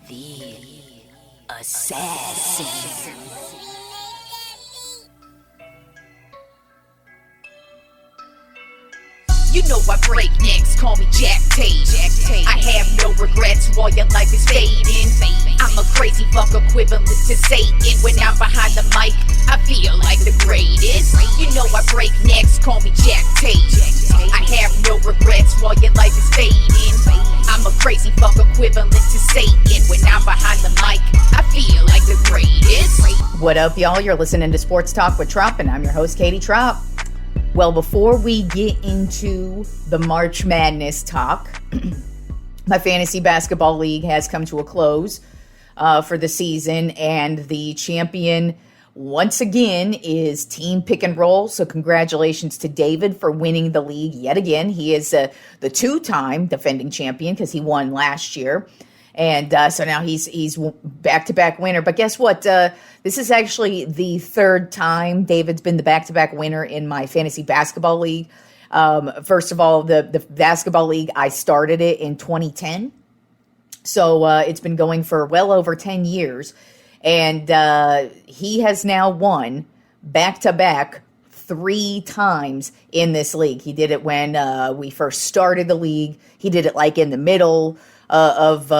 The assassin. You know I break necks, call me Jack Tate. I have no regrets while your life is fading. I'm a crazy fuck equivalent to Satan. When I'm behind the mic, I feel like the greatest. You know I break necks, call me Jack Tate. I have no regrets while your life is fading. I'm a crazy fuck equivalent to Satan. When I'm behind the mic, I feel like the greatest. What up, y'all? You're listening to Sports Talk with Tropp, and I'm your host, Katie Tropp. Well, before we get into the March Madness talk, my fantasy basketball league has come to a close for the season, and the champion once again is Team Pick and Roll. So congratulations to David for winning the league yet again. He is the two-time defending champion because he won last year. And so now he's back-to-back winner. But guess what? This is actually the third time David's been the back-to-back winner in my fantasy basketball league. First of all, the basketball league, I started it in 2010. So it's been going for well over 10 years. And he has now won back-to-back 3 times in this league. He did it when we first started the league. He did it like in the middle of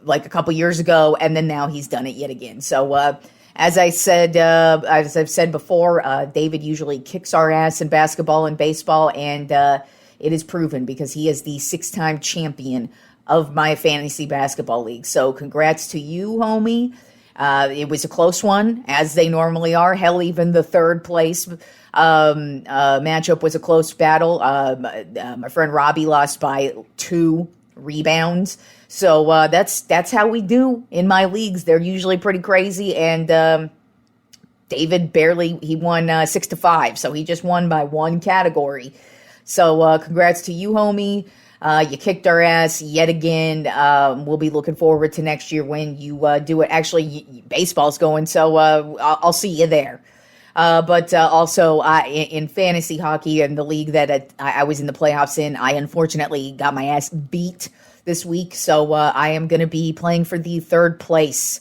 like a couple years ago, and then now he's done it yet again. So as I've said before, David usually kicks our ass in basketball and baseball, and it is proven because he is the 6-time champion of my fantasy basketball league. So congrats to you, homie. It was a close one, as they normally are. Hell, even the third place matchup was a close battle. My friend Robbie lost by 2 rebounds. So that's how we do in my leagues. They're usually pretty crazy. And David he won 6-5. So he just won by 1 category. So congrats to you, homie. You kicked our ass yet again. We'll be looking forward to next year when you do it. Actually, baseball's going, so I'll see you there. But also in fantasy hockey and the league that I was in the playoffs in, I unfortunately got my ass beat this week. So I am going to be playing for the 3rd place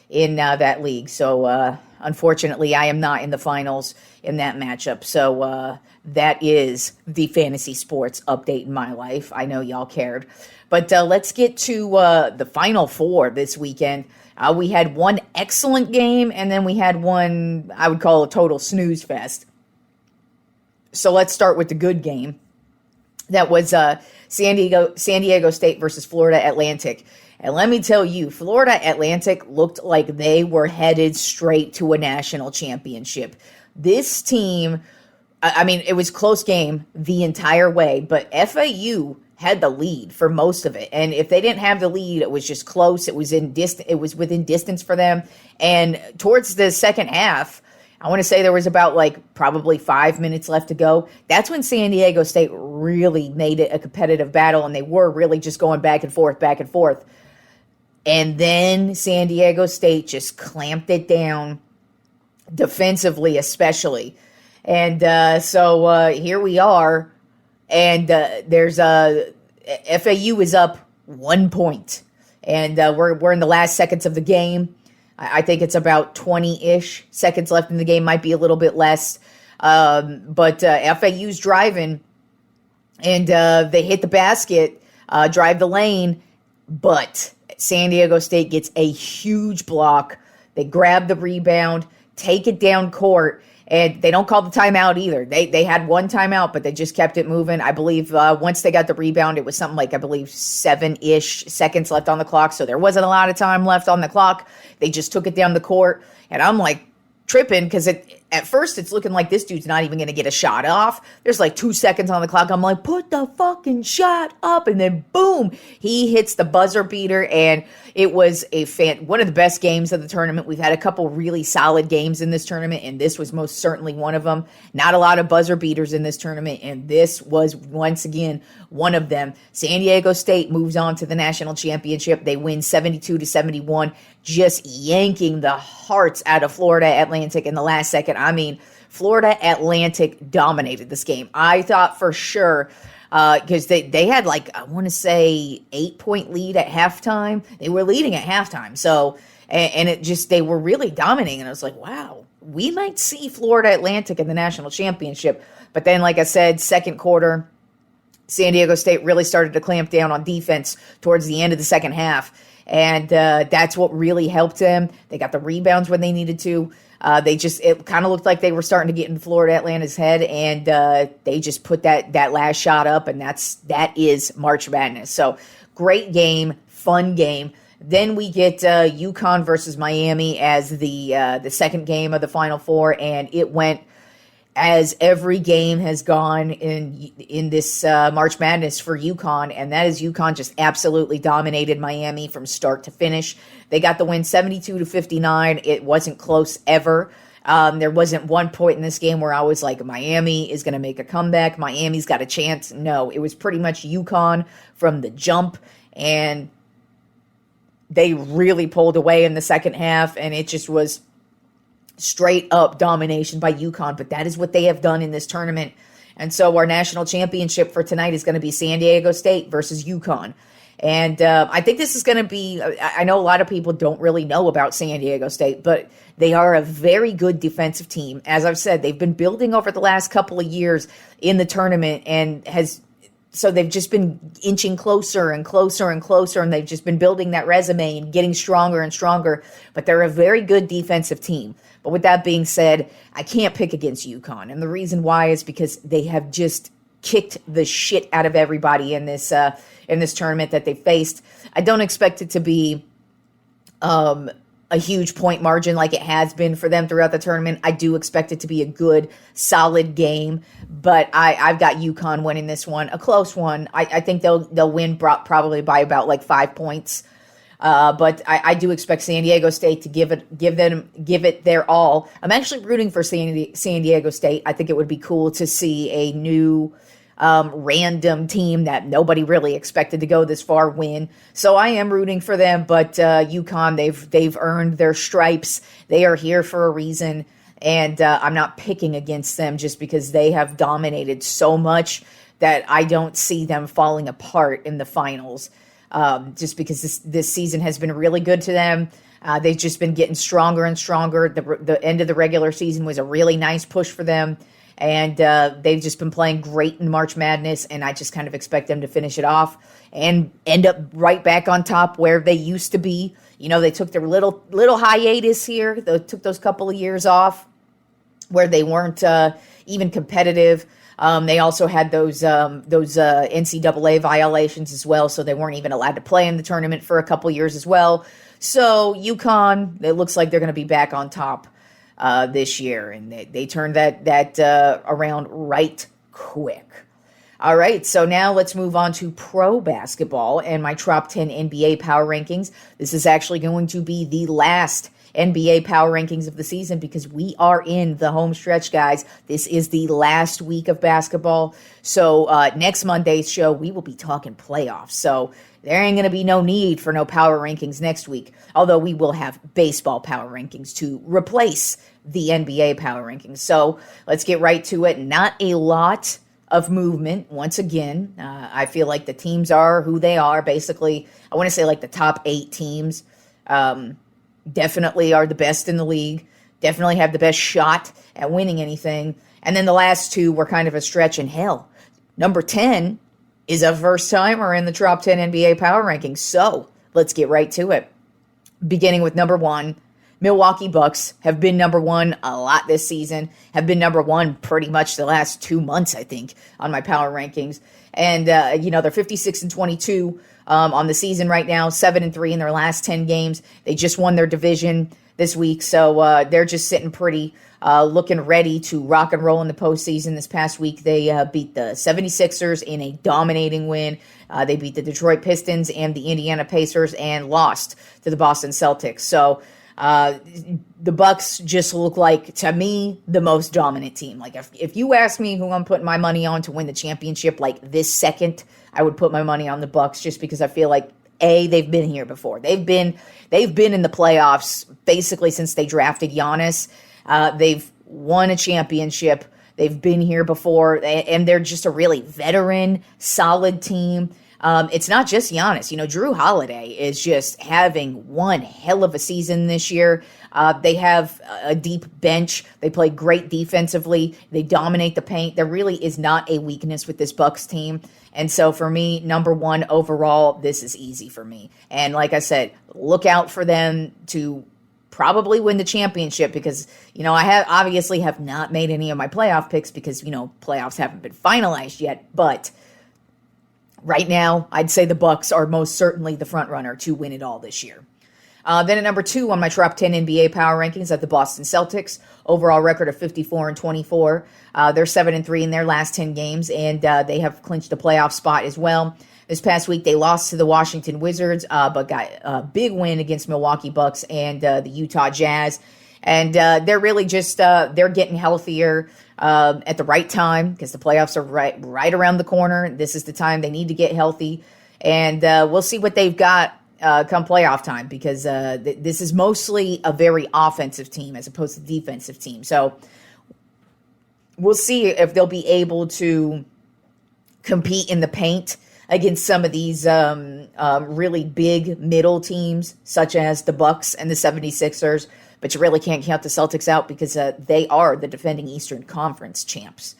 in that league. So unfortunately, I am not in the finals in that matchup. So that is the fantasy sports update in my life. I know y'all cared. But let's get to the Final Four this weekend. We had one excellent game, and then we had one I would call a total snooze fest. So let's start with the good game. That was San Diego State versus Florida Atlantic. And let me tell you, Florida Atlantic looked like they were headed straight to a national championship. This team, I mean, it was a close game the entire way, but FAU had the lead for most of it. And if they didn't have the lead, it was just close. It was within distance for them. And towards the second half, I want to say there was about probably 5 minutes left to go. That's when San Diego State really made it a competitive battle, and they were really just going back and forth. And then San Diego State just clamped it down, defensively especially. And so here we are, and there's FAU is up 1 point, and we're in the last seconds of the game. I think it's about 20-ish seconds left in the game, might be a little bit less, but FAU's driving, and they hit the basket, drive the lane, but San Diego State gets a huge block. They grab the rebound, take it down court, and they don't call the timeout either. They had 1 timeout, but they just kept it moving. I believe once they got the rebound, it was something like, I believe, 7-ish seconds left on the clock. So there wasn't a lot of time left on the clock. They just took it down the court. And I'm tripping because at first it's looking like this dude's not even going to get a shot off. There's 2 seconds on the clock. I'm like, put the fucking shot up. And then boom, he hits the buzzer beater. And it was one of the best games of the tournament. We've had a couple really solid games in this tournament, and this was most certainly one of them. Not a lot of buzzer beaters in this tournament, and this was once again one of them. San Diego State moves on to the national championship. They win 72-71, just yanking the hearts out of Florida Atlantic in the last second. I mean, Florida Atlantic dominated this game. I thought for sure because they had like, I want to say 8-point lead at halftime. They were leading at halftime. So, and it just, they were really dominating. And I was like, wow, we might see Florida Atlantic in the national championship. But then, like I said, second quarter, San Diego State really started to clamp down on defense towards the end of the second half. And that's what really helped them. They got the rebounds when they needed to. It kind of looked like they were starting to get in Florida Atlanta's head, and they just put that last shot up, and that is March Madness. So great game, fun game. Then we get UConn versus Miami as the second game of the Final Four, and it went as every game has gone in this March Madness for UConn, and that is UConn just absolutely dominated Miami from start to finish. They got the win 72-59. It wasn't close ever. There wasn't one point in this game where I was like, Miami is going to make a comeback. Miami's got a chance. No, it was pretty much UConn from the jump, and they really pulled away in the second half, and it just was straight up domination by UConn, but that is what they have done in this tournament. And so our national championship for tonight is going to be San Diego State versus UConn. And I think this is going to be, I know a lot of people don't really know about San Diego State, but they are a very good defensive team. As I've said, they've been building over the last couple of years in the tournament, and so they've just been inching closer and closer and closer, and they've just been building that resume and getting stronger and stronger. But they're a very good defensive team. But with that being said, I can't pick against UConn. And the reason why is because they have just kicked the shit out of everybody in this tournament that they faced. I don't expect it to be a huge point margin like it has been for them throughout the tournament. I do expect it to be a good, solid game, but I've got UConn winning this one, a close one. I think they'll win probably by about like 5 points. But I do expect San Diego State to give it their all. I'm actually rooting for San Diego State. I think it would be cool to see a new random team that nobody really expected to go this far win. So I am rooting for them, but UConn, they've earned their stripes. They are here for a reason, and I'm not picking against them just because they have dominated so much that I don't see them falling apart in the finals. Just because this season has been really good to them. They've just been getting stronger and stronger. The end of the regular season was a really nice push for them. And they've just been playing great in March Madness, and I just kind of expect them to finish it off and end up right back on top where they used to be. You know, they took their little hiatus here. They took those couple of years off where they weren't even competitive. They also had those NCAA violations as well, so they weren't even allowed to play in the tournament for a couple years as well. So UConn, it looks like they're going to be back on top this year, and they turned that around right quick. All right, so now let's move on to pro basketball and my top 10 NBA power rankings. This is actually going to be the last NBA power rankings of the season because we are in the home stretch, guys. This is the last week of basketball. So next Monday's show, we will be talking playoffs. So there ain't going to be no need for no power rankings next week, although we will have baseball power rankings to replace the NBA power rankings. So let's get right to it. Not a lot of movement. Once again, I feel like the teams are who they are. Basically, I want to say like the top 8 teams definitely are the best in the league, definitely have the best shot at winning anything. And then the last 2 were kind of a stretch, and hell, number 10 is a first-timer in the top 10 NBA power rankings. So let's get right to it. Beginning with number 1, Milwaukee Bucks have been number 1 a lot this season, have been number 1 pretty much the last 2 months, I think, on my power rankings. And, they're 56-22 on the season right now, 7-3 in their last 10 games. They just won their division this week, so they're just sitting pretty, looking ready to rock and roll in the postseason. This past week, they beat the 76ers in a dominating win. They beat the Detroit Pistons and the Indiana Pacers and lost to the Boston Celtics. So the Bucks just look like, to me, the most dominant team. Like if you ask me who I'm putting my money on to win the championship, like this second, I would put my money on the Bucks just because I feel like they've been here before. They've been in the playoffs basically since they drafted Giannis. They've won a championship. They've been here before, and they're just a really veteran, solid team. It's not just Giannis. Drew Holiday is just having one hell of a season this year. They have a deep bench. They play great defensively. They dominate the paint. There really is not a weakness with this Bucks team. And so for me, number one overall, this is easy for me. And like I said, look out for them to probably win the championship because, I have not made any of my playoff picks because, playoffs haven't been finalized yet. But right now, I'd say the Bucks are most certainly the front runner to win it all this year. Then at number 2 on my top 10 NBA power rankings, at the Boston Celtics, overall record of 54-24. They're 7-3 in their last 10 games, and they have clinched a playoff spot as well. This past week, they lost to the Washington Wizards, but got a big win against Milwaukee Bucks and the Utah Jazz. And they're really just they're getting healthier at the right time because the playoffs are right around the corner. This is the time they need to get healthy, and we'll see what they've got come playoff time because this is mostly a very offensive team as opposed to defensive team. So we'll see if they'll be able to compete in the paint against some of these really big middle teams such as the Bucks and the 76ers. But you really can't count the Celtics out because they are the defending Eastern Conference champs.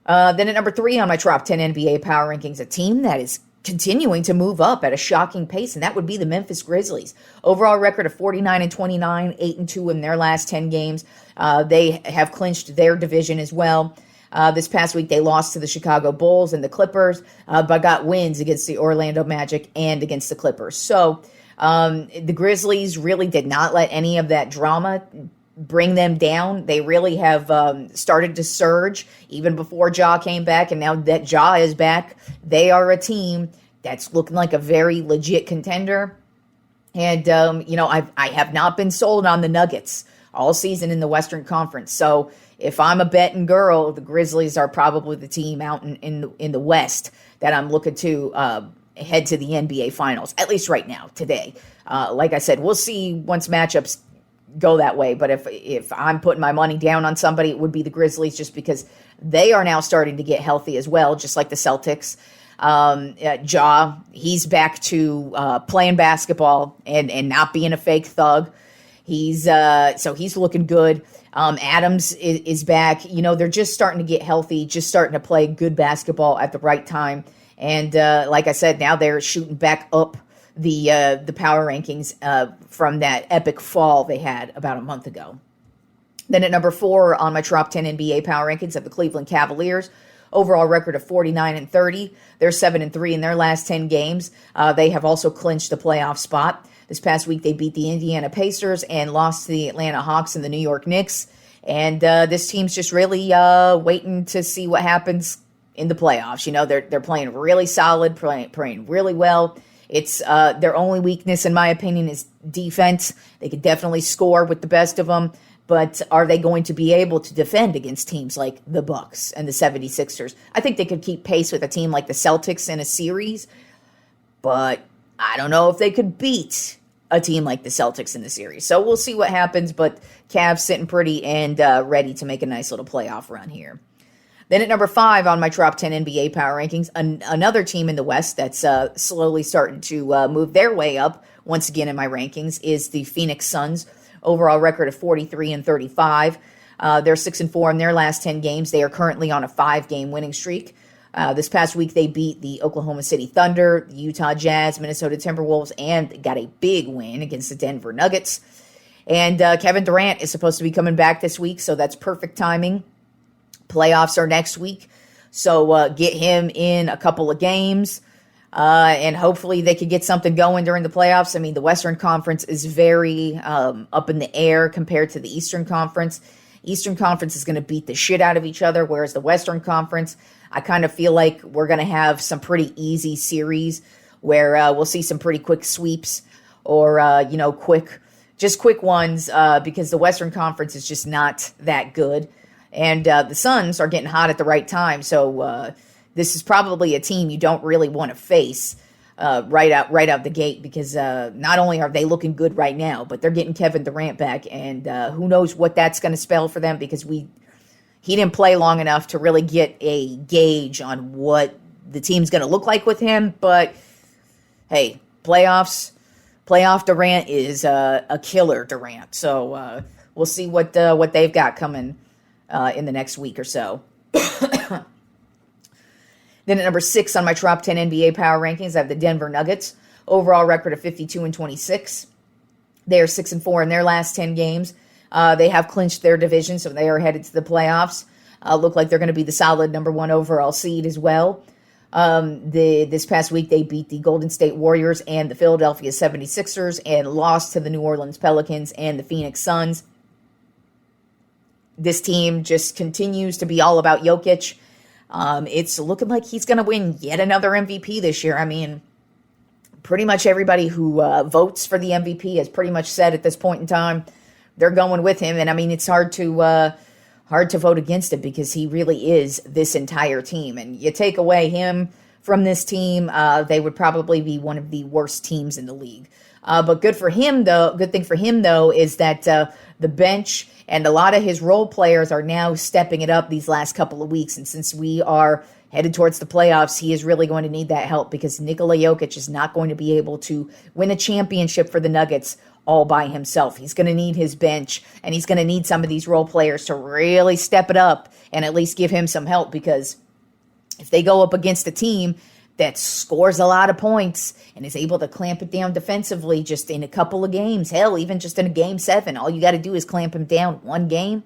Then at number 3 on my top 10 NBA power rankings, a team that is continuing to move up at a shocking pace, and that would be the Memphis Grizzlies. Overall record of 49-29, 8-2 in their last 10 games. They have clinched their division as well. This past week, they lost to the Chicago Bulls and the Clippers, but got wins against the Orlando Magic and against the Clippers. So the Grizzlies really did not let any of that drama bring them down. They really have started to surge even before Ja came back, and now that Ja is back, they are a team that's looking like a very legit contender. And, I have not been sold on the Nuggets all season in the Western Conference. So if I'm a betting girl, the Grizzlies are probably the team out in the West that I'm looking to head to the NBA Finals, at least right now, today. Like I said, we'll see once matchups go that way. But if I'm putting my money down on somebody, it would be the Grizzlies just because they are now starting to get healthy as well, just like the Celtics. Ja, he's back to playing basketball and not being a fake thug. So he's looking good. Adams is back. They're just starting to get healthy, just starting to play good basketball at the right time. And like I said, now they're shooting back up the power rankings from that epic fall they had about a month ago. Then at number 4 on my top 10 NBA power rankings of the Cleveland Cavaliers, overall record of 49-30. They're 7-3 in their last 10 games. They have also clinched the playoff spot. This past week, they beat the Indiana Pacers and lost to the Atlanta Hawks and the New York Knicks. And this team's just really waiting to see what happens in the playoffs. They're playing really solid, playing really well. It's their only weakness, in my opinion, is defense. They could definitely score with the best of them, but are they going to be able to defend against teams like the Bucks and the 76ers? I think they could keep pace with a team like the Celtics in a series, but I don't know if they could beat a team like the Celtics in the series. So we'll see what happens, but Cavs sitting pretty and ready to make a nice little playoff run here. Then at number 5 on my top 10 NBA power rankings, another team in the West that's slowly starting to move their way up once again in my rankings is the Phoenix Suns. Overall record of 43-35. They're 6-4 in their last 10 games. They are currently on a 5-game winning streak. This past week, they beat the Oklahoma City Thunder, the Utah Jazz, Minnesota Timberwolves, and got a big win against the Denver Nuggets. And Kevin Durant is supposed to be coming back this week, so that's perfect timing. Playoffs are next week, so get him in a couple of games, and hopefully they could get something going during the playoffs. I mean, the Western Conference is very up in the air compared to the Eastern Conference. Eastern Conference is going to beat the shit out of each other, whereas the Western Conference, I kind of feel like we're going to have some pretty easy series where we'll see some pretty quick sweeps or, quick ones because the Western Conference is just not that good. And the Suns are getting hot at the right time, so this is probably a team you don't really want to face right out the gate because not only are they looking good right now, but they're getting Kevin Durant back, and who knows what that's going to spell for them because we he didn't play long enough to really get a gauge on what the team's going to look like with him. But hey, playoff Durant is a killer Durant. So we'll see what they've got coming in the next week or so. Then at number 6 on my Tropp 10 NBA power rankings, I have the Denver Nuggets. Overall record of 52-26. They are 6-4 in their last 10 games. They have clinched their division, so they are headed to the playoffs. Look like they're going to be the solid number 1 overall seed as well. This past week, they beat the Golden State Warriors and the Philadelphia 76ers and lost to the New Orleans Pelicans and the Phoenix Suns. This team just continues to be all about Jokic. It's looking like he's going to win yet another MVP this year. I mean, pretty much everybody who votes for the MVP has pretty much said at this point in time they're going with him. And I mean, it's hard to vote against it because he really is this entire team. And you take away him from this team, they would probably be one of the worst teams in the league. But good thing for him though is that the bench and a lot of his role players are now stepping it up these last couple of weeks. And since we are headed towards the playoffs, he is really going to need that help because Nikola Jokic is not going to be able to win a championship for the Nuggets all by himself. He's going to need his bench, and he's going to need some of these role players to really step it up and at least give him some help, because if they go up against a team that scores a lot of points and is able to clamp it down defensively just in a couple of games, hell, even just in a game 7, all you got to do is clamp him down one game.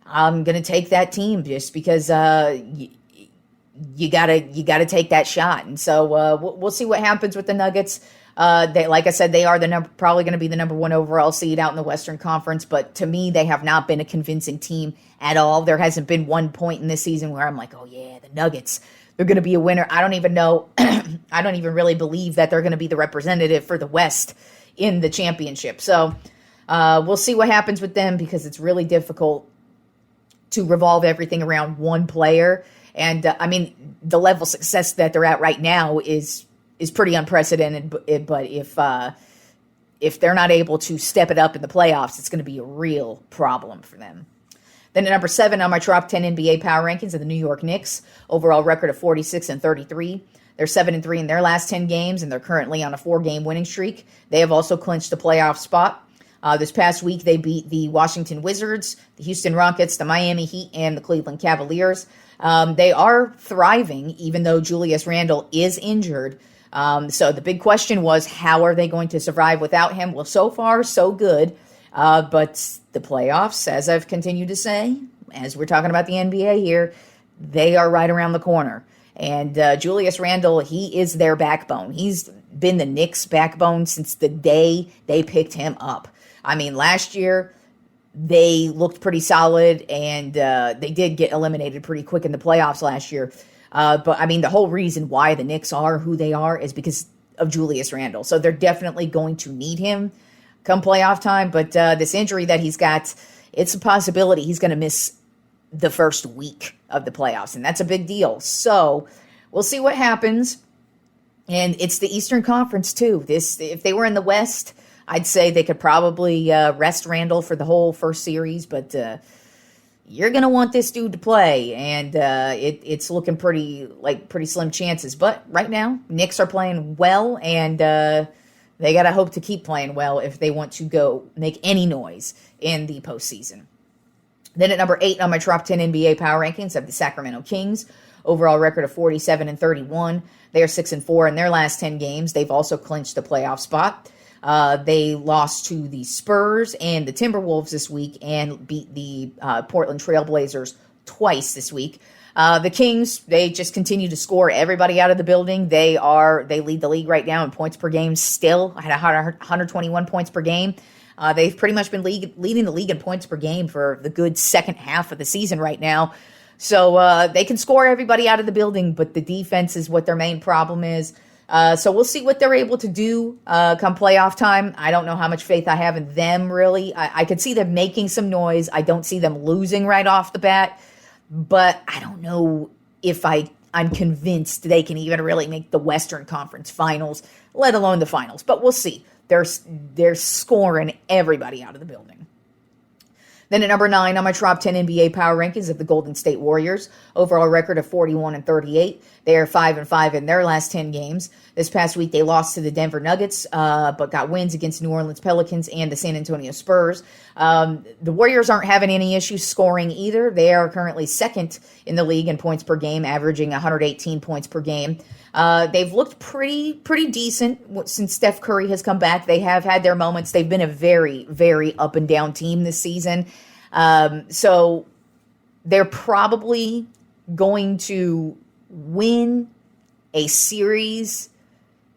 I'm going to take that team just because you gotta take that shot. And so we'll see what happens with the Nuggets. They, like I said, they are probably going to be the number 1 overall seed out in the Western Conference. But to me, they have not been a convincing team at all. There hasn't been one point in this season where I'm like, oh yeah, the Nuggets, they're going to be a winner. I don't even know. I don't even really believe that they're going to be the representative for the West in the championship. So we'll see what happens with them, because it's really difficult to revolve everything around one player. And I mean, the level of success that they're at right now is pretty unprecedented. But if they're not able to step it up in the playoffs, it's going to be a real problem for them. Then at number 7 on my Tropp 10 NBA power rankings are the New York Knicks. Overall record of 46-33. They're 7-3 in their last 10 games, and they're currently on a 4-game winning streak. They have also clinched a playoff spot. This past week, they beat the Washington Wizards, the Houston Rockets, the Miami Heat, and the Cleveland Cavaliers. They are thriving, even though Julius Randle is injured. So the big question was, how are they going to survive without him? Well, so far, so good. But the playoffs, as I've continued to say, as we're talking about the NBA here, they are right around the corner. And Julius Randle, he is their backbone. He's been the Knicks' backbone since the day they picked him up. I mean, last year, they looked pretty solid, and they did get eliminated pretty quick in the playoffs last year. But, I mean, the whole reason why the Knicks are who they are is because of Julius Randle. So they're definitely going to need him come playoff time. But this injury that he's got, it's a possibility he's going to miss the first week of the playoffs, and that's a big deal. So we'll see what happens. And it's the Eastern Conference, too. If they were in the West, I'd say they could probably rest Randle for the whole first series, but you're going to want this dude to play, and it's looking pretty slim chances. But right now, Knicks are playing well, and they got to hope to keep playing well if they want to go make any noise in the postseason. Then at number 8 on my Tropp 10 NBA power rankings, I have the Sacramento Kings. Overall record of 47-31. They are 6-4 in their last 10 games. They've also clinched the playoff spot. They lost to the Spurs and the Timberwolves this week and beat the Portland Trailblazers twice this week. The Kings, they just continue to score everybody out of the building. They lead the league right now in points per game still. I had 121 points per game. They've pretty much been leading the league in points per game for the good second half of the season right now. So they can score everybody out of the building, but the defense is what their main problem is. So we'll see what they're able to do come playoff time. I don't know how much faith I have in them, really. I could see them making some noise. I don't see them losing right off the bat, but I don't know if I'm convinced they can even really make the Western Conference Finals, let alone the finals. But we'll see. They're scoring everybody out of the building. Then at number 9 on my top 10 NBA power rankings of the Golden State Warriors. Overall record of 41-38. They are 5-5 in their last 10 games. This past week they lost to the Denver Nuggets, but got wins against New Orleans Pelicans and the San Antonio Spurs. The Warriors aren't having any issues scoring either. They are currently second in the league in points per game, averaging 118 points per game. They've looked pretty decent since Steph Curry has come back. They have had their moments. They've been a very, very up and down team this season. So they're probably going to win a series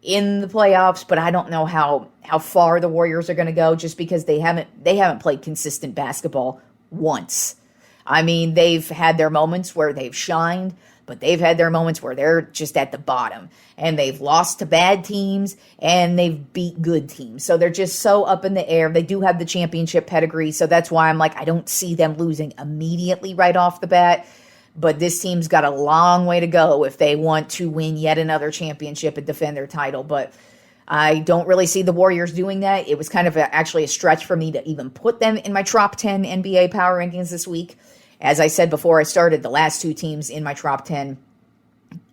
in the playoffs, but I don't know how far the Warriors are going to go, just because they haven't played consistent basketball once. I mean, they've had their moments where they've shined, but they've had their moments where they're just at the bottom, and they've lost to bad teams and they've beat good teams. So they're just so up in the air. They do have the championship pedigree, so that's why I'm like, I don't see them losing immediately right off the bat. But this team's got a long way to go if they want to win yet another championship and defend their title. But I don't really see the Warriors doing that. It was kind of actually a stretch for me to even put them in my top 10 NBA power rankings this week. As I said before I started, the last 2 teams in my top 10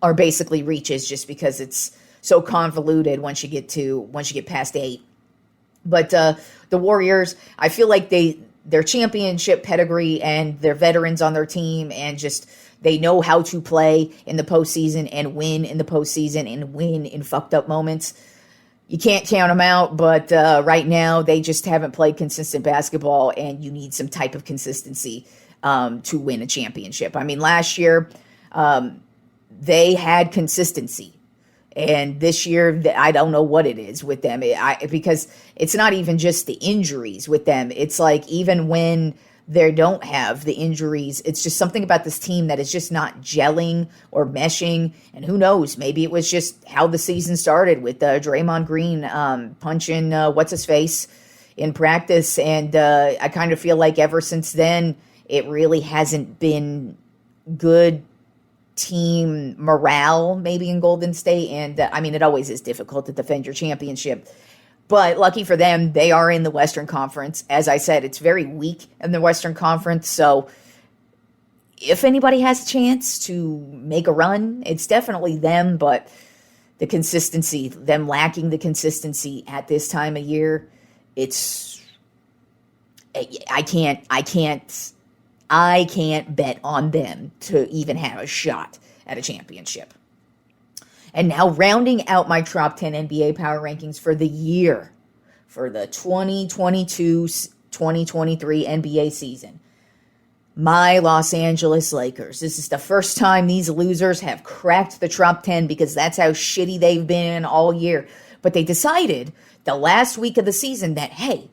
are basically reaches, just because it's so convoluted once you get past 8. But the Warriors, I feel like their championship pedigree and their veterans on their team, and just they know how to play in the postseason and win in the postseason and win in fucked up moments. You can't count them out, but right now they just haven't played consistent basketball, and you need some type of consistency to win a championship. I mean, last year they had consistency. And this year, I don't know what it is with them, because it's not even just the injuries with them. It's like, even when they don't have the injuries, it's just something about this team that is just not gelling or meshing. And who knows, maybe it was just how the season started with Draymond Green punching what's-his-face in practice. And I kind of feel like ever since then, it really hasn't been good team morale maybe in Golden State. And I mean, it always is difficult to defend your championship, but lucky for them, they are in the Western Conference. As I said, it's very weak in the Western Conference, so if anybody has a chance to make a run, it's definitely them. But the consistency, them lacking the consistency at this time of year, I can't bet on them to even have a shot at a championship. And now, rounding out my top 10 NBA power rankings for the year, for the 2022-2023 NBA season, my Los Angeles Lakers. This is the first time these losers have cracked the top 10, because that's how shitty they've been all year. But they decided the last week of the season that, hey,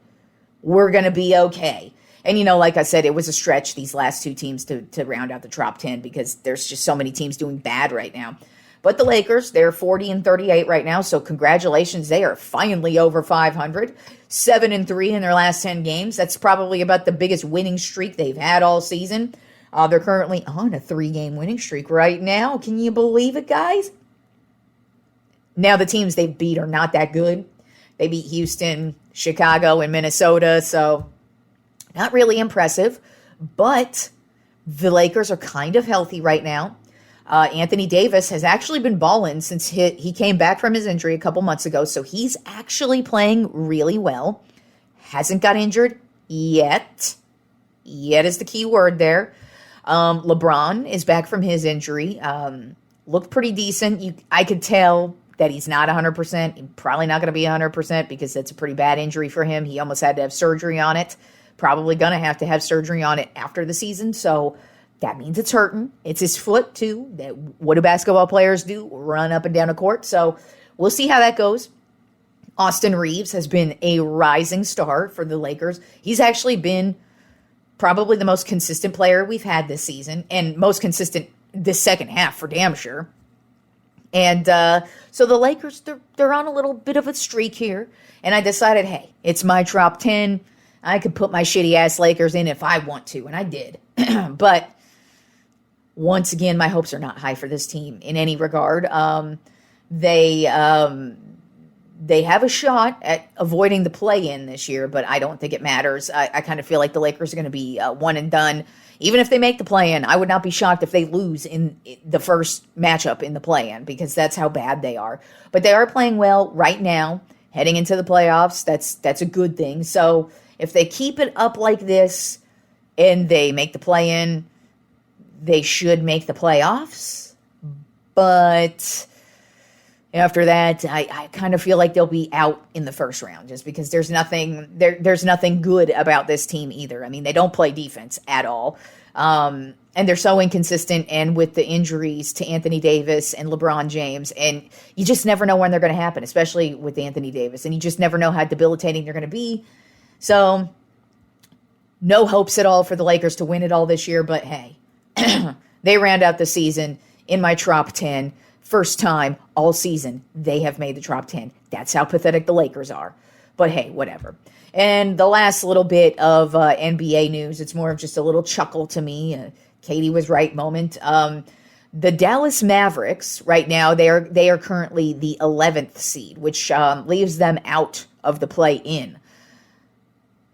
we're going to be okay. And, like I said, it was a stretch, these last 2 teams, to round out the top 10, because there's just so many teams doing bad right now. But the Lakers, they're 40-38 right now, so congratulations. They are finally over 500, 7-3 in their last 10 games. That's probably about the biggest winning streak they've had all season. They're currently on a 3-game winning streak right now. Can you believe it, guys? Now, the teams they beat are not that good. They beat Houston, Chicago, and Minnesota, so not really impressive, but the Lakers are kind of healthy right now. Anthony Davis has actually been balling since he came back from his injury a couple months ago, so he's actually playing really well. Hasn't got injured yet. Yet is the key word there. LeBron is back from his injury. Looked pretty decent. I could tell that he's not 100%. He's probably not going to be 100%, because that's a pretty bad injury for him. He almost had to have surgery on it. Probably going to have surgery on it after the season, so that means it's hurting. It's his foot, too. What do basketball players do? Run up and down a court. So we'll see how that goes. Austin Reeves has been a rising star for the Lakers. He's actually been probably the most consistent player we've had this season, and most consistent this second half for damn sure. And so the Lakers, they're on a little bit of a streak here. And I decided, hey, it's my top 10. I could put my shitty-ass Lakers in if I want to, and I did. But once again, my hopes are not high for this team in any regard. They they have a shot at avoiding the play-in this year, but I don't think it matters. I kind of feel like the Lakers are going to be one and done. Even if they make the play-in, I would not be shocked if they lose in the first matchup in the play-in, because that's how bad they are. But they are playing well right now, heading into the playoffs. That's a good thing. So if they keep it up like this and they make the play-in, they should make the playoffs. But after that, I kind of feel like they'll be out in the first round, just because there's nothing good about this team either. I mean, they don't play defense at all. And they're so inconsistent, and with the injuries to Anthony Davis and LeBron James, and you just never know when they're going to happen, especially with Anthony Davis, and you just never know how debilitating they're going to be. So no hopes at all for the Lakers to win it all this year, but hey, they round out the season in my Tropp 10. First time all season they have made the Tropp 10. That's how pathetic the Lakers are. But hey, whatever. And the last little bit of NBA news, it's more of just a little chuckle to me. Katie was right moment. The Dallas Mavericks right now, they are currently the 11th seed, which leaves them out of the play-in.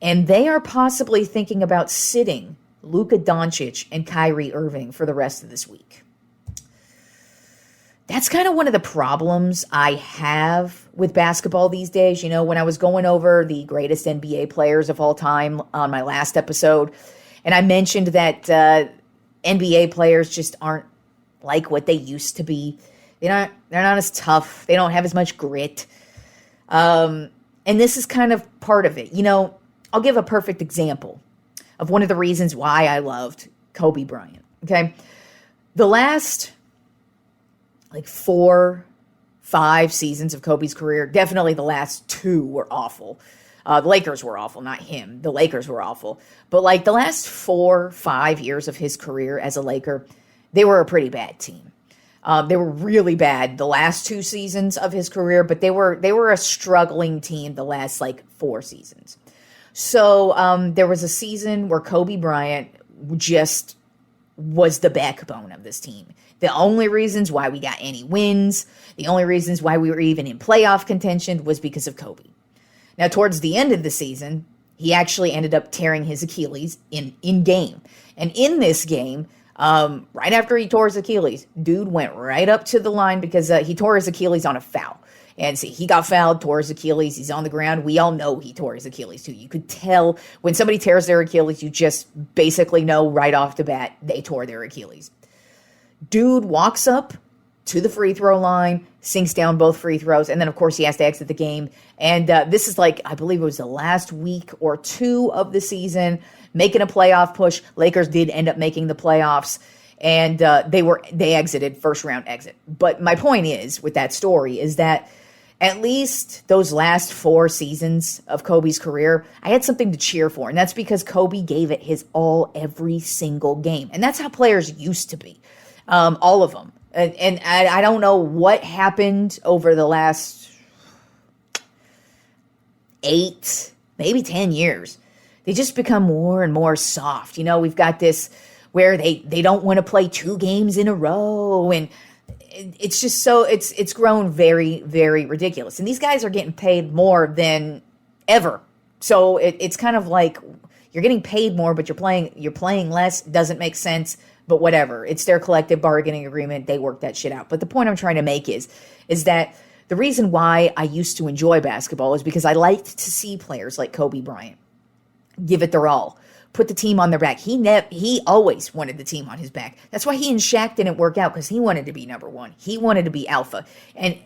And they are possibly thinking about sitting Luka Doncic and Kyrie Irving for the rest of this week. That's kind of one of the problems I have with basketball these days. You know, when I was going over the greatest NBA players of all time on my last episode, and I mentioned that NBA players just aren't like what they used to be. They're not as tough. They don't have as much grit. And this is kind of part of it. You know, I'll give a perfect example of one of the reasons why I loved Kobe Bryant. Okay. The last 4, 5 seasons of Kobe's career, definitely the last 2 were awful. The Lakers were awful, not him. The Lakers were awful. But the last 4, 5 years of his career as a Laker, they were a pretty bad team. They were really bad the last 2 seasons of his career, but they were a struggling team the last 4 seasons. So there was a season where Kobe Bryant just was the backbone of this team. The only reasons why we got any wins, the only reasons why we were even in playoff contention was because of Kobe. Now, towards the end of the season, he actually ended up tearing his Achilles in game. And in this game, right after he tore his Achilles, dude went right up to the line because he tore his Achilles on a foul. And see, he got fouled, tore his Achilles. He's on the ground. We all know he tore his Achilles too. You could tell when somebody tears their Achilles, you just basically know right off the bat they tore their Achilles. Dude walks up to the free throw line, sinks down both free throws, and then, of course, he has to exit the game. And this is I believe it was the last week or 2 of the season, making a playoff push. Lakers did end up making the playoffs, and they exited, first round exit. But my point is, with that story, is that at least those last 4 seasons of Kobe's career, I had something to cheer for, and that's because Kobe gave it his all every single game. And that's how players used to be. All of them. And I don't know what happened over the last 8, maybe 10 years. They just become more and more soft. You know, we've got this where they don't want to play 2 games in a row. And it's just so, it's grown very, very ridiculous. And these guys are getting paid more than ever. So it's kind of like you're getting paid more, but you're playing less. Doesn't make sense. But whatever, it's their collective bargaining agreement. They work that shit out. But the point I'm trying to make is that the reason why I used to enjoy basketball is because I liked to see players like Kobe Bryant give it their all, put the team on their back. He always wanted the team on his back. That's why he and Shaq didn't work out, because he wanted to be number one. He wanted to be alpha. And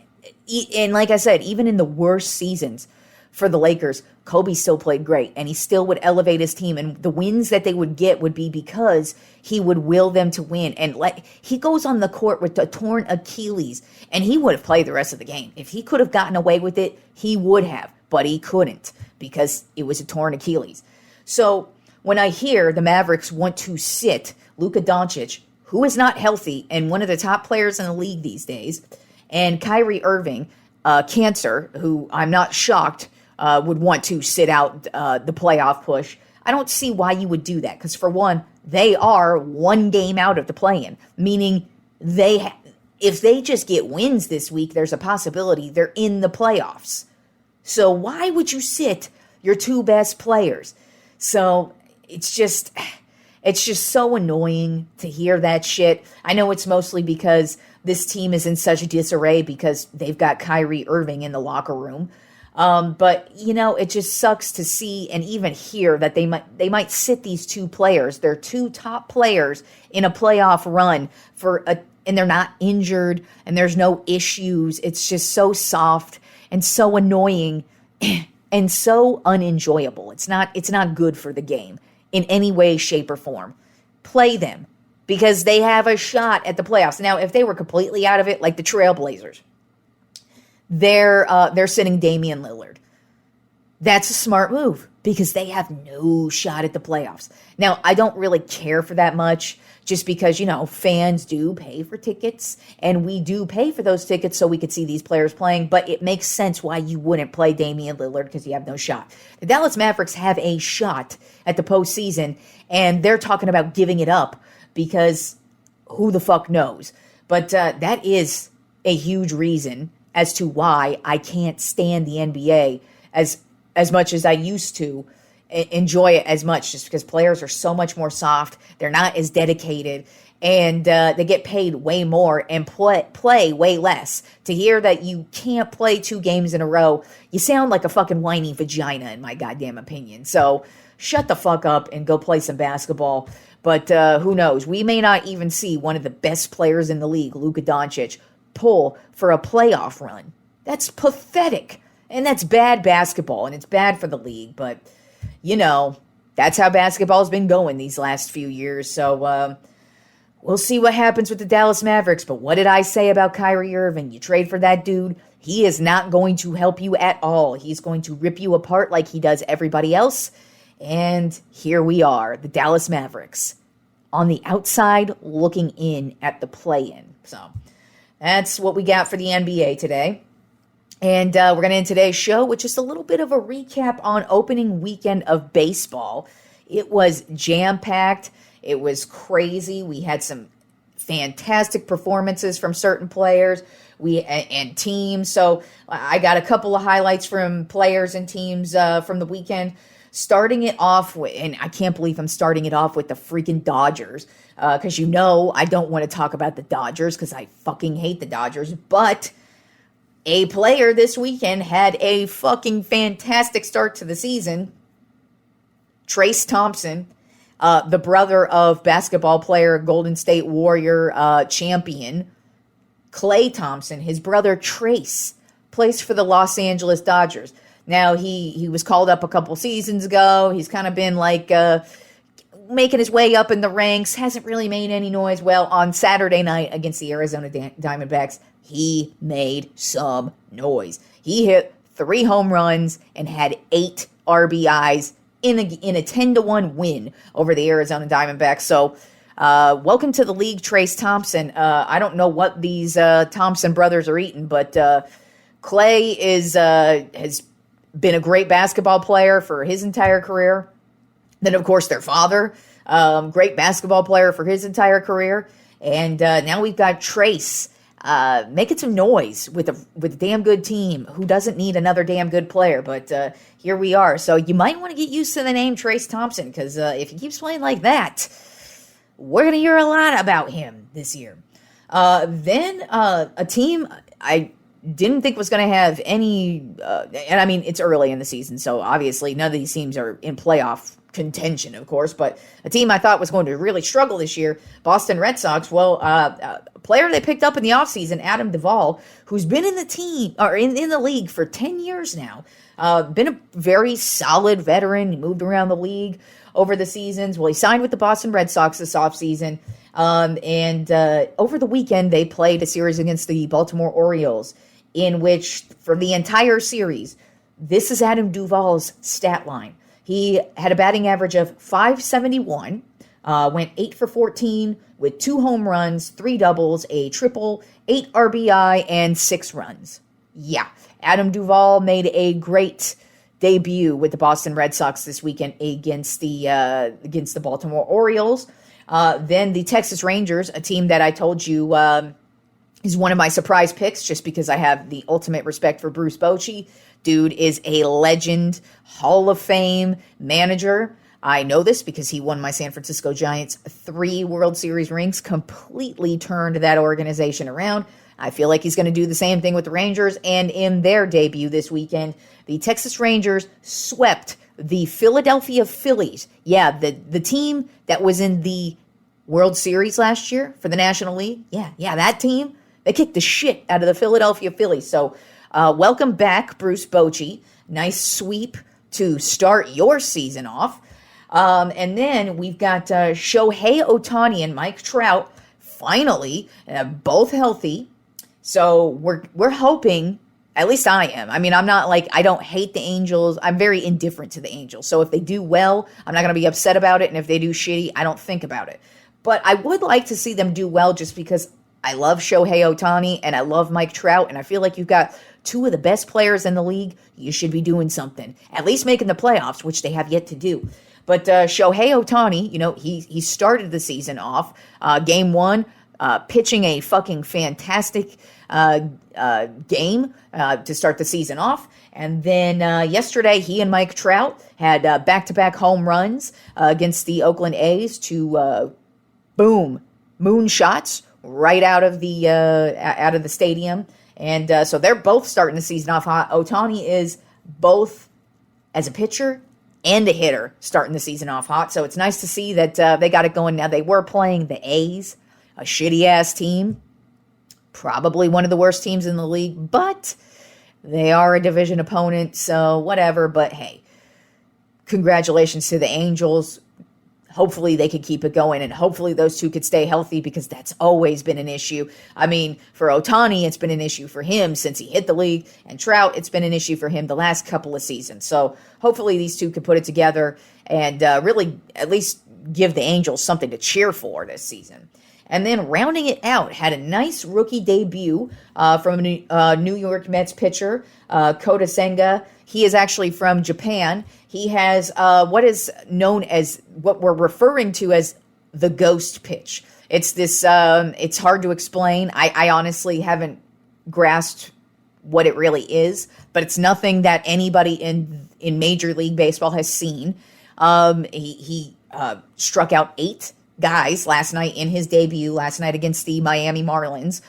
like I said, even in the worst seasons for the Lakers, Kobe still played great, and he still would elevate his team, and the wins that they would get would be because he would will them to win. And he goes on the court with a torn Achilles, and he would have played the rest of the game. If he could have gotten away with it, he would have, but he couldn't because it was a torn Achilles. So when I hear the Mavericks want to sit Luka Doncic, who is not healthy and one of the top players in the league these days, and Kyrie Irving, cancer, who I'm not shocked would want to sit out the playoff push. I don't see why you would do that, because for one, they are 1 game out of the play-in, meaning if they just get wins this week, there's a possibility they're in the playoffs. So why would you sit your two best players? So it's just so annoying to hear that shit. I know it's mostly because this team is in such disarray because they've got Kyrie Irving in the locker room. But, it just sucks to see and even hear that they might sit these two players, their two top players, in a playoff run and they're not injured and there's no issues. It's just so soft and so annoying and so unenjoyable. It's not good for the game in any way, shape, or form. Play them because they have a shot at the playoffs. Now, if they were completely out of it, like the Trailblazers, they're sitting Damian Lillard. That's a smart move because they have no shot at the playoffs. Now, I don't really care for that much just because, fans do pay for tickets and we do pay for those tickets so we could see these players playing, but it makes sense why you wouldn't play Damian Lillard because you have no shot. The Dallas Mavericks have a shot at the postseason and they're talking about giving it up because who the fuck knows? But that is a huge reason as to why I can't stand the NBA as much as I used to enjoy it as much, just because players are so much more soft. They're not as dedicated and they get paid way more and play way less. To hear that you can't play 2 games in a row, you sound like a fucking whiny vagina in my goddamn opinion. So shut the fuck up and go play some basketball. But who knows? We may not even see one of the best players in the league, Luka Doncic, pull for a playoff run. That's pathetic. And that's bad basketball, and it's bad for the league. But, that's how basketball's been going these last few years. So we'll see what happens with the Dallas Mavericks. But what did I say about Kyrie Irving? You trade for that dude, he is not going to help you at all. He's going to rip you apart like he does everybody else. And here we are, the Dallas Mavericks, on the outside looking in at the play-in. So that's what we got for the NBA today. And we're going to end today's show with just a little bit of a recap on opening weekend of baseball. It was jam-packed. It was crazy. We had some fantastic performances from certain players and teams. So I got a couple of highlights from players and teams from the weekend. Starting it off with, and I can't believe I'm starting it off with the freaking Dodgers, because I don't want to talk about the Dodgers because I fucking hate the Dodgers, but a player this weekend had a fucking fantastic start to the season. Trayce Thompson, the brother of basketball player, Golden State Warrior champion, Klay Thompson, his brother Trayce, plays for the Los Angeles Dodgers. Now, he was called up a couple seasons ago. He's kind of been making his way up in the ranks. Hasn't really made any noise. Well, on Saturday night against the Arizona Diamondbacks, he made some noise. He hit 3 home runs and had 8 RBIs in a 10-1 win over the Arizona Diamondbacks. So, welcome to the league, Trayce Thompson. I don't know what these Thompson brothers are eating, but Klay has been a great basketball player for his entire career. Then, of course, their father, great basketball player for his entire career. And now we've got Trayce making some noise with a damn good team who doesn't need another damn good player. But here we are. So you might want to get used to the name Trayce Thompson, because if he keeps playing like that, we're going to hear a lot about him this year. Then a team I didn't think was going to have any, and I mean, it's early in the season, so obviously none of these teams are in playoff contention, of course, but a team I thought was going to really struggle this year, Boston Red Sox. Well, a player they picked up in the offseason, Adam Duvall, who's been in the team, or in the league for 10 years now, been a very solid veteran. He moved around the league over the seasons. Well, he signed with the Boston Red Sox this offseason, and over the weekend, they played a series against the Baltimore Orioles, in which, for the entire series, this is Adam Duvall's stat line. He had a batting average of .571, went 8 for 14 with 2 home runs, 3 doubles, a triple, 8 RBI, and 6 runs. Yeah, Adam Duvall made a great debut with the Boston Red Sox this weekend against the Baltimore Orioles. Then the Texas Rangers, a team that I told you He's one of my surprise picks just because I have the ultimate respect for Bruce Bochy. Dude is a legend, Hall of Fame manager. I know this because he won my San Francisco Giants 3 World Series rings, completely turned that organization around. I feel like he's going to do the same thing with the Rangers, and in their debut this weekend, the Texas Rangers swept the Philadelphia Phillies. Yeah, the team that was in the World Series last year for the National League. Yeah, that team. They kicked the shit out of the Philadelphia Phillies. So welcome back, Bruce Bochy. Nice sweep to start your season off. And then we've got Shohei Ohtani and Mike Trout, finally, both healthy. So we're hoping, at least I am. I mean, I'm not like, I don't hate the Angels. I'm very indifferent to the Angels. So if they do well, I'm not going to be upset about it. And if they do shitty, I don't think about it. But I would like to see them do well just because I love Shohei Ohtani and I love Mike Trout. And I feel like you've got 2 of the best players in the league. You should be doing something, at least making the playoffs, which they have yet to do. But Shohei Ohtani, he started the season off, game 1, pitching a fucking fantastic game to start the season off. And then yesterday, he and Mike Trout had back-to-back home runs against the Oakland A's to boom, moonshots right out of the stadium. And so they're both starting the season off hot. Ohtani is both as a pitcher and a hitter starting the season off hot. So it's nice to see that they got it going now. They were playing the A's, a shitty-ass team, probably one of the worst teams in the league, but they are a division opponent, so whatever. But hey, congratulations to the Angels. Hopefully they could keep it going, and hopefully those 2 could stay healthy because that's always been an issue. I mean, for Ohtani, it's been an issue for him since he hit the league, and Trout, it's been an issue for him the last couple of seasons. So hopefully these 2 could put it together and really at least give the Angels something to cheer for this season. And then rounding it out, had a nice rookie debut from a New York Mets pitcher, Kota Senga. He is actually from Japan. He has what is known as, what we're referring to as the ghost pitch. It's this, it's hard to explain. I honestly haven't grasped what it really is, but it's nothing that anybody in Major League Baseball has seen. He struck out 8 guys last night in his debut last night against the Miami Marlins.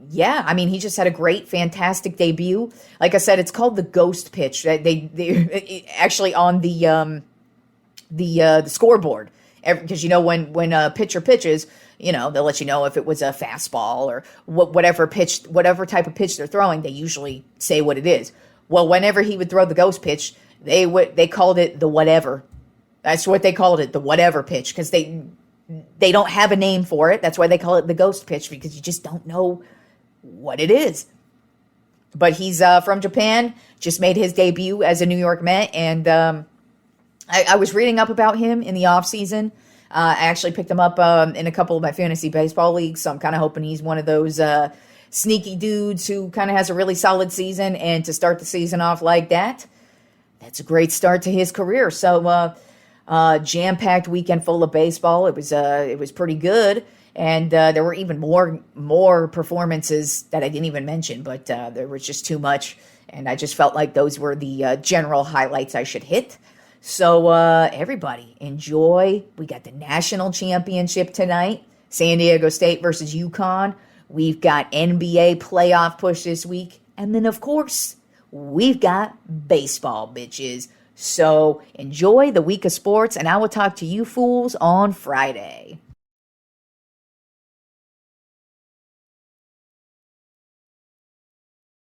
Yeah, I mean, he just had a great, fantastic debut. Like I said, it's called the ghost pitch. They actually on the scoreboard, because when a pitcher pitches, they'll let you know if it was a fastball or whatever type of pitch they're throwing. They usually say what it is. Well, whenever he would throw the ghost pitch, they called it the whatever. That's what they called it, the whatever pitch, because they don't have a name for it. That's why they call it the ghost pitch, because you just don't know what it is. But he's from Japan, just made his debut as a New York Met, and I was reading up about him in the offseason. I actually picked him up in a couple of my fantasy baseball leagues, so I'm kind of hoping he's one of those sneaky dudes who kind of has a really solid season, and to start the season off like that, that's a great start to his career. So jam-packed weekend full of baseball. It was pretty good. And there were even more performances that I didn't even mention, but there was just too much. And I just felt like those were the general highlights I should hit. So everybody, enjoy. We got the national championship tonight, San Diego State versus UConn. We've got NBA playoff push this week. And then, of course, we've got baseball, bitches. So enjoy the week of sports, and I will talk to you fools on Friday.